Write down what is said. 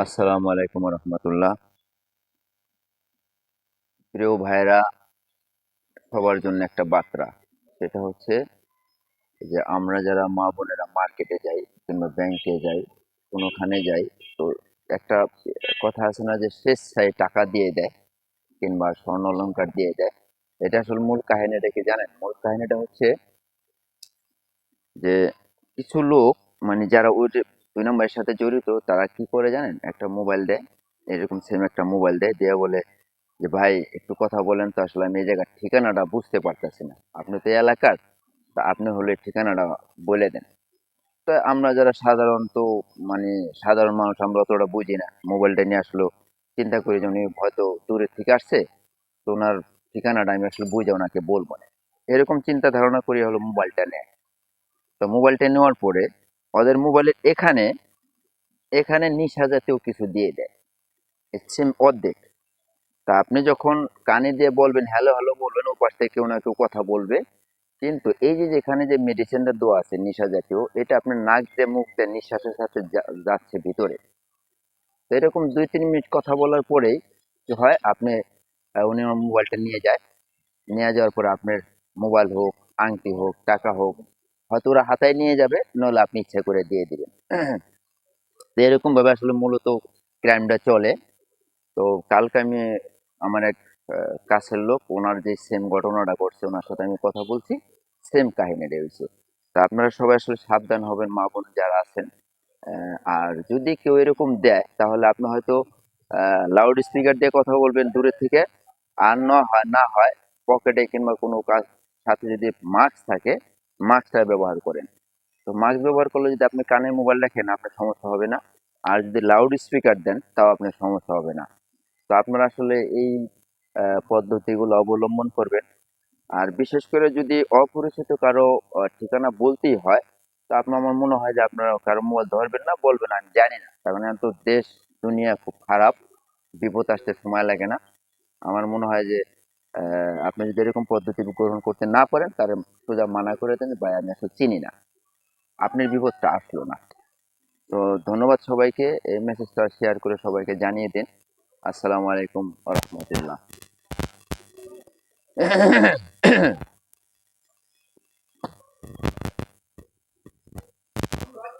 আসসালামু আলাইকুম রহমতুল্লাহ। প্রিয় ভাইরা, সবার জন্য একটা বার্তা। সেটা হচ্ছে যে আমরা যারা মা বোনেরা মার্কেটে যাই কিংবা ব্যাংকে যাই, কোনোখানে যাই, তো একটা কথা আছে না যে স্বেচ্ছায় টাকা দিয়ে দেয় কিংবা স্বর্ণ অলংকার দিয়ে দেয়। এটা আসলে মূল কাহিনীটা কি জানেন? মূল কাহিনীটা হচ্ছে যে কিছু লোক, মানে যারা ওই যে 2 নম্বরের সাথে জড়িত, তারা কি করে জানেন? একটা মোবাইল দেয়, এরকম সেম একটা মোবাইল দেয়, দিয়ে বলে যে ভাই একটু কথা বলেন তো, আসলে আমি এই জায়গার ঠিকানাটা বুঝতে পারতেছি না, আপনি তো এই এলাকার, তা আপনি হলে ঠিকানাটা বলে দেন। তো আমরা যারা সাধারণত, মানে সাধারণ মানুষ, আমরা অতটা বুঝি না, মোবাইলটা নিয়ে আসলো, চিন্তা করি যে উনি হয়তো দূরের থেকে আসছে, তো ওনার ঠিকানাটা আমি আসলে বুঝে ওনাকে বলবো না, এরকম চিন্তা ধারণা করি হলো মোবাইলটা নেয়। তো মোবাইলটা নেওয়ার পরে ওদের মোবাইলের এখানে এখানে নেশা জাতীয় কিছু দিয়ে দেয়, সেম অর্ধেক। তা আপনি যখন কানে দিয়ে বলবেন, হ্যালো হ্যালো বলবেন, ও পাশ থেকে কেউ না কেউ কথা বলবে, কিন্তু এই যে যেখানে যে মেডিসিনটা দেওয়া আছে নেশা জাতীয়, এটা আপনার নাক দিয়ে মুখ দিয়ে নিঃশ্বাসের সাথে যাচ্ছে ভিতরে। তো এরকম 2-3 মিনিট কথা বলার পরেই কি হয়, আপনি উনি আমার মোবাইলটা নিয়ে যায়। নিয়ে যাওয়ার পরে আপনার মোবাইল হোক, আংটি হোক, টাকা হোক, হয়তো ওরা হাতায় নিয়ে যাবে, নইলে আপনি ইচ্ছা করে দিয়ে দিবেন। তো এরকম ভাবে আসলে মূলত ক্রাইমটা চলে। তো কালকে আমি, আমার এক কাছের লোক, ওনার যে সেম ঘটনাটা ঘটছে, ওনার সাথে আমি কথা বলছি, সেম কাহিনীটা হয়েছে। তা আপনারা সবাই আসলে সাবধান হবেন, মা বোন যারা আছেন। আর যদি কেউ এরকম দেয়, তাহলে আপনি হয়তো লাউড স্পিকার দিয়ে কথা বলবেন দূরের থেকে। আর না হয় পকেটে কিংবা কোনো কাজ, সাথে যদি মাস্ক থাকে, মাস্কটা ব্যবহার করেন। তো মাস্ক ব্যবহার করলে যদি আপনি কানে মোবাইল রাখেন, আপনার সমস্যা হবে না। আর যদি লাউড স্পিকার দেন, তাও আপনার সমস্যা হবে না। তো আপনারা আসলে এই পদ্ধতিগুলো অবলম্বন করবেন। আর বিশেষ করে যদি অপরিচিত কারো ঠিকানা বলতেই হয়, তো আপনার, আমার মনে হয় যে আপনারা কারো মোবাইল ধরবেন না, বলবেন আমি জানি না, কারণ এখন তো দেশ দুনিয়া খুব খারাপ, বিপদ আসতে সময় লাগে না। আমার মনে হয় যে আপনি যদি এরকম পদ্ধতি গ্রহণ করতে না পারেন, তাহলে সোজা মানা করে দেন যে ভাই আমি আসলে চিনি না, আপনার বিপদটা আসলো না। তো ধন্যবাদ সবাইকে, এই মেসেজটা শেয়ার করে সবাইকে জানিয়ে দিন। আসসালামু আলাইকুম রহমতুল্লাহ।